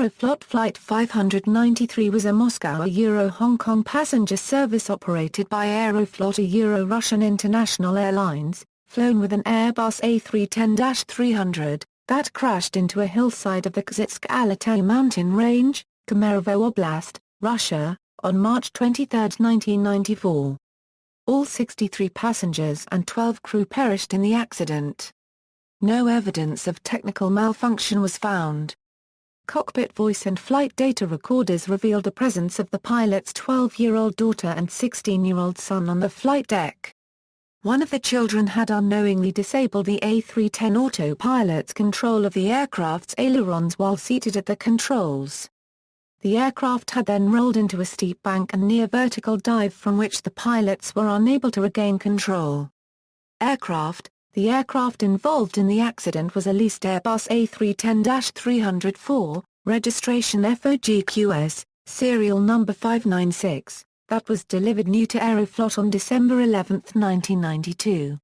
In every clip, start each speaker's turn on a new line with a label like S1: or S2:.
S1: Aeroflot Flight 593 was a Moscow-Hong Kong passenger service operated by Aeroflot Russian International Airlines, flown with an Airbus A310-300, that crashed into a hillside of the Kuznetsk Alatau mountain range, Kemerovo Oblast, Russia, on March 23, 1994. All 63 passengers and 12 crew perished in the accident. No evidence of technical malfunction was found. Cockpit voice and flight data recorders revealed the presence of the pilot's 12-year-old daughter and 16-year-old son on the flight deck. One of the children had unknowingly disabled the A310 autopilot's control of the aircraft's ailerons while seated at the controls. The aircraft had then rolled into a steep bank and near vertical dive from which the pilots were unable to regain control. The aircraft involved in the accident was a leased Airbus A310-300 registration FOGQS, serial number 596, that was delivered new to Aeroflot on December 11, 1992.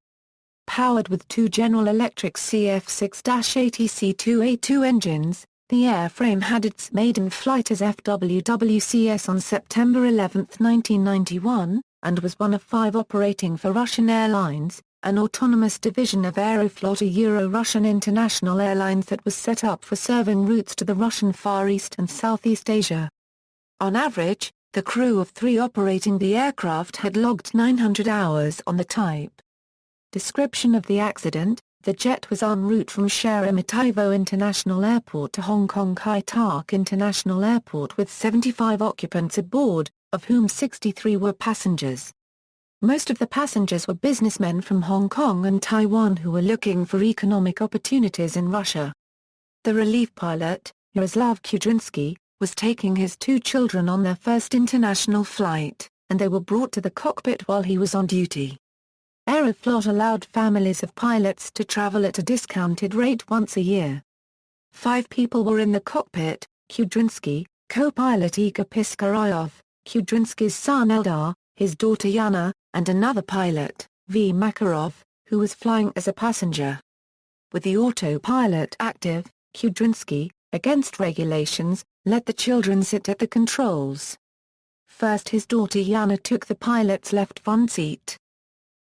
S1: Powered with two General Electric CF6-80C2A2 engines, the airframe had its maiden flight as FWWCS on September 11, 1991, and was one of 5 operating for Russian Airlines, an autonomous division of Aeroflot Russian International Airlines that was set up for serving routes to the Russian Far East and Southeast Asia. On average, the crew of 3 operating the aircraft had logged 900 hours on the type. Description of the accident: the jet was en route from Sheremetyevo International Airport to Hong Kong Kai-Tak International Airport with 75 occupants aboard, of whom 63 were passengers. Most of the passengers were businessmen from Hong Kong and Taiwan who were looking for economic opportunities in Russia. The relief pilot, Yaroslav Kuznetsk, was taking his 2 children on their first international flight, and they were brought to the cockpit while he was on duty. Aeroflot allowed families of pilots to travel at a discounted rate once a year. 5 people were in the cockpit: Kuznetsk, co-pilot Igor Piskarayov, Kuznetsk's son Eldar, his daughter Yana, and another pilot, V. Makarov, who was flying as a passenger. With the autopilot active, Kuznetsk, against regulations, let the children sit at the controls. First his daughter Yana took the pilot's left front seat.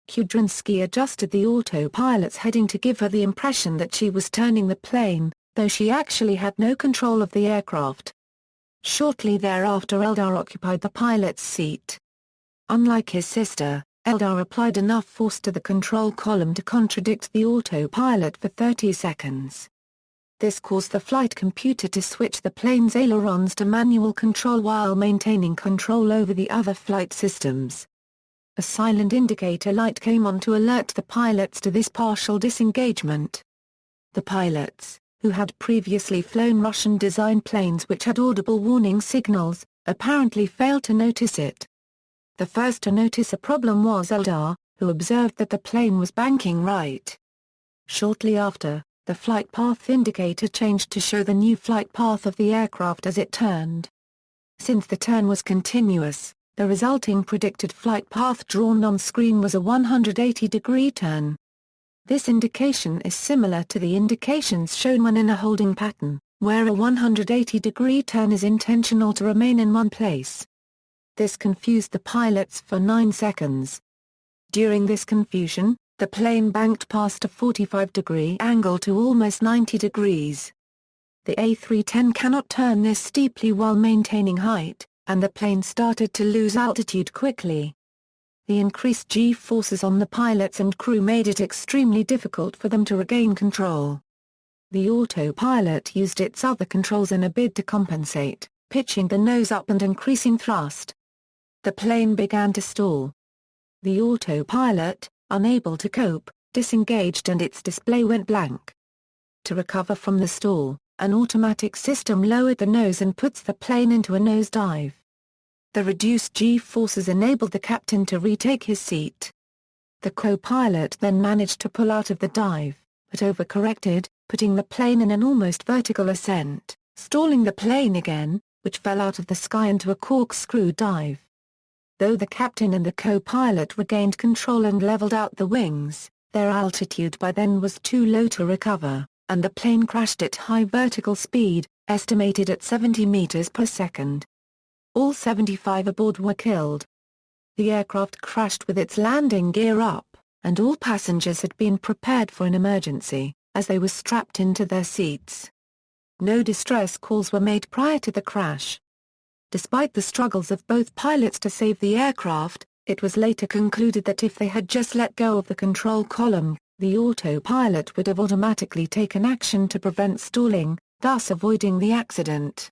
S1: Kuznetsk adjusted the autopilot's heading to give her the impression that she was turning the plane, though she actually had no control of the aircraft. Shortly thereafter Eldar occupied the pilot's seat. Unlike his sister, Eldar applied enough force to the control column to contradict the autopilot for 30 seconds. This caused the flight computer to switch the plane's ailerons to manual control while maintaining control over the other flight systems. A silent indicator light came on to alert the pilots to this partial disengagement. The pilots, who had previously flown Russian-designed planes which had audible warning signals, apparently failed to notice it. The first to notice a problem was Eldar, who observed that the plane was banking right. Shortly after, the flight path indicator changed to show the new flight path of the aircraft as it turned. Since the turn was continuous, the resulting predicted flight path drawn on screen was a 180-degree turn. This indication is similar to the indications shown when in a holding pattern, where a 180-degree turn is intentional to remain in one place. This confused the pilots for 9 seconds. During this confusion, the plane banked past a 45-degree angle to almost 90 degrees. The A310 cannot turn this steeply while maintaining height, and the plane started to lose altitude quickly. The increased G-forces on the pilots and crew made it extremely difficult for them to regain control. The autopilot used its other controls in a bid to compensate, pitching the nose up and increasing thrust. The plane began to stall. The autopilot, unable to cope, disengaged and its display went blank. To recover from the stall, an automatic system lowered the nose and puts the plane into a nosedive. The reduced G-forces enabled the captain to retake his seat. The co-pilot then managed to pull out of the dive, but overcorrected, putting the plane in an almost vertical ascent, stalling the plane again, which fell out of the sky into a corkscrew dive. Though the captain and the co-pilot regained control and leveled out the wings, their altitude by then was too low to recover. and the plane crashed at high vertical speed, estimated at 70 meters per second. All 75 aboard were killed. The aircraft crashed with its landing gear up, and all passengers had been prepared for an emergency, as they were strapped into their seats. No distress calls were made prior to the crash. Despite the struggles of both pilots to save the aircraft, it was later concluded that if they had just let go of the control column, the autopilot would have automatically taken action to prevent stalling, thus avoiding the accident.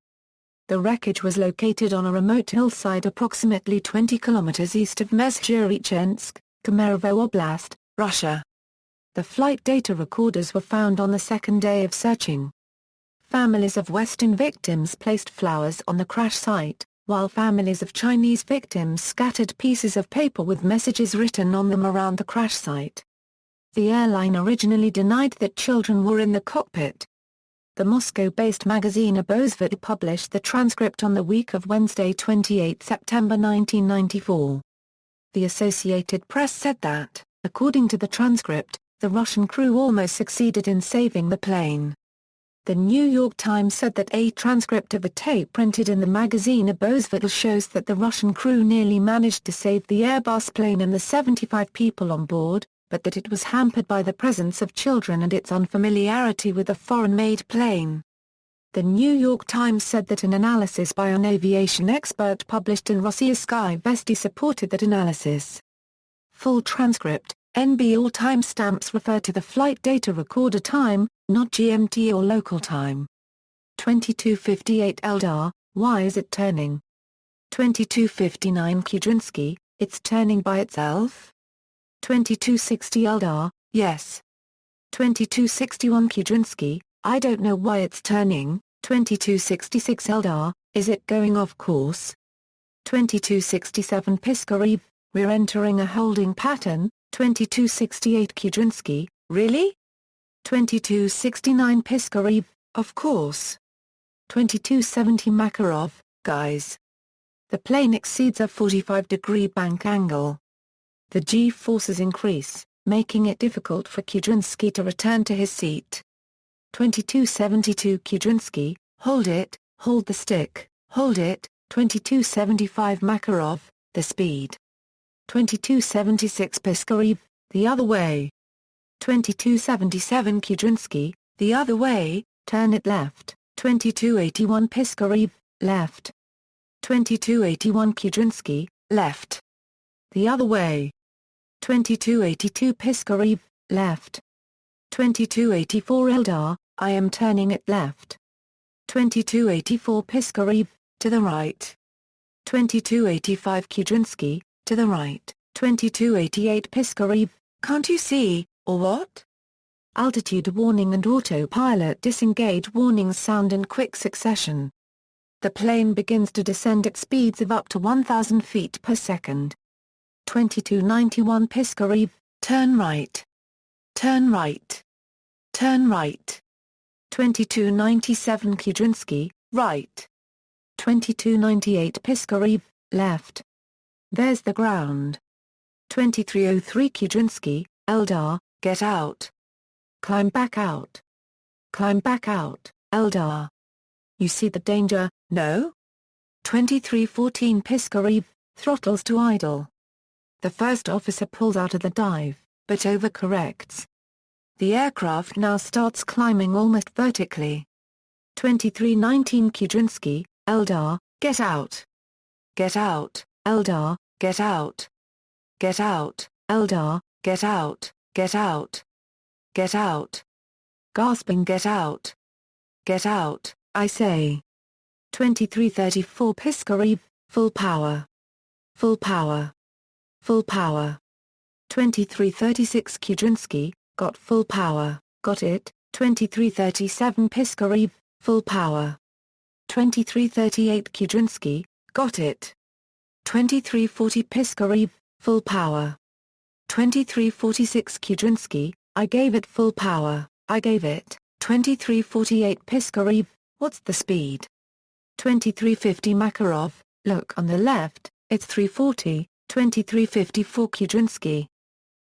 S1: The wreckage was located on a remote hillside approximately 20 kilometers east of Kuznetsk, Kemerovo Oblast, Russia. The flight data recorders were found on the second day of searching. Families of Western victims placed flowers on the crash site, while families of Chinese victims scattered pieces of paper with messages written on them around the crash site. The airline originally denied that children were in the cockpit. The Moscow-based magazine Airbus published the transcript on the week of Wednesday 28 September 1994. The Associated Press said that, according to the transcript, the Russian crew almost succeeded in saving the plane. The New York Times said that a transcript of a tape printed in the magazine Airbus shows that the Russian crew nearly managed to save the Airbus plane and the 75 people on board, but that it was hampered by the presence of children and its unfamiliarity with a foreign-made plane. The New York Times said that an analysis by an aviation expert published in Rossiyskaya Vesti supported that analysis. Full transcript, NB. All timestamps refer to the flight data recorder time, not GMT or local time. 22:58 LDAR, why is it turning? 22:59 Kuznetsk, it's turning by itself? 22:60 LDAR, yes. 22:61 Kuznetsk, I don't know why it's turning. 22:66 LDAR, is it going off course? 22:67 Piskarev, we're entering a holding pattern. 22:68 Kuznetsk, really? 22:69 Piskarev, of course. 22:70 Makarov, guys. The plane exceeds a 45-degree bank angle. The G-forces increase, making it difficult for Kuznetsk to return to his seat. 22:72 Kuznetsk, hold it, hold the stick, hold it. 22:75 Makarov, the speed. 22:76 Piskarev, the other way. 22:77 Kuznetsk, the other way, turn it left. 22:81 Piskarev, left. 22:81 Kuznetsk, left. The other way. 22:82 Piskarev, left. 22:84 LDAR, I am turning it left. 22:84 Piskarev, to the right. 22:85 Kuznetsk, to the right. 22:88 Piskarev, can't you see, or what? Altitude warning and autopilot disengage warnings sound in quick succession. The plane begins to descend at speeds of up to 1,000 feet per second. 22:91 Piskarev, turn right. Turn right. Turn right. 22:97 Kuznetsk, right. 22:98 Piskarev, left. There's the ground. 23:03 Kuznetsk, LDAR, get out. Climb back out. Climb back out, LDAR. You see the danger, no? 23:14 Piskarev, throttles to idle. The first officer pulls out of the dive, but overcorrects. The aircraft now starts climbing almost vertically. 23:19 Kuznetsk, LDAR, get out. Get out, LDAR, get out. Get out, LDAR, get out, get out. Get out. Gasping get out. Get out, I say. 23:34 Piskarev, full power. Full power. Full power. 23:36 Kuznetsk, got full power, got it. 23:37 Piskarev, full power. 23:38 Kuznetsk, got it. 23:40 Piskarev, full power. 23:46 Kuznetsk, I gave it full power, I gave it. 23:48 Piskarev, what's the speed? 23:50 Makarov, look on the left, it's 3:40. 23:54 Kuznetsk.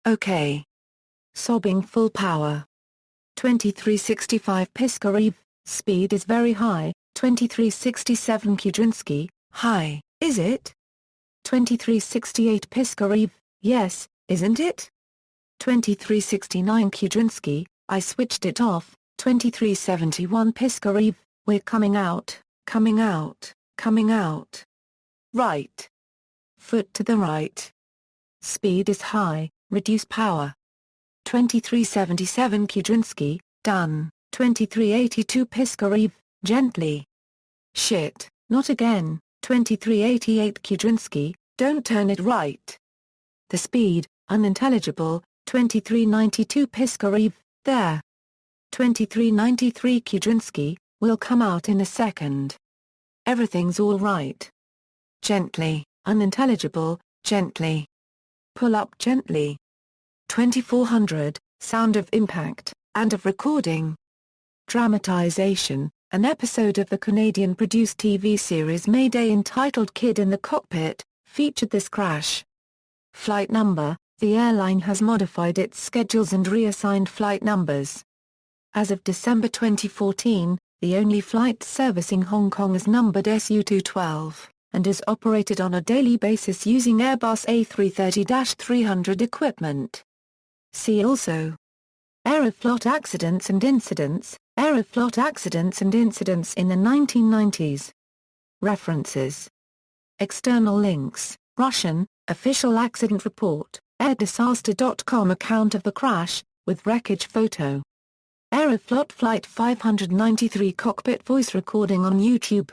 S1: Okay. Sobbing full power. 2365 Piskarev, speed is very high. 2367 Kuznetsk, high, is it? 2368 Piskarev, yes, isn't it? 2369 Kuznetsk, I switched it off. 2371 Piskarev, we're coming out, coming out, coming out. Right. Foot to the right. Speed is high, reduce power. 2377 Kuznetsk, done. 2382 Piskarev, gently. Shit, not again. 2388 Kuznetsk, don't turn it right. The speed, unintelligible. 2392 Piskarev, there. 2393 Kuznetsk, we'll come out in a second. Everything's all right. Gently, unintelligible, gently. Pull up gently. 2400, sound of impact, and of recording. Dramatization, an episode of the Canadian-produced TV series Mayday entitled Kid in the Cockpit, featured this crash. Flight number, the airline has modified its schedules and reassigned flight numbers. As of December 2014, the only flight servicing Hong Kong is numbered SU-212, and is operated on a daily basis using Airbus A310-300 equipment. See also: Aeroflot accidents and incidents, Aeroflot accidents and incidents in the 1990s. References. External links: Russian, official accident report, airdisaster.com account of the crash, with wreckage photo. Aeroflot Flight 593 cockpit voice recording on YouTube.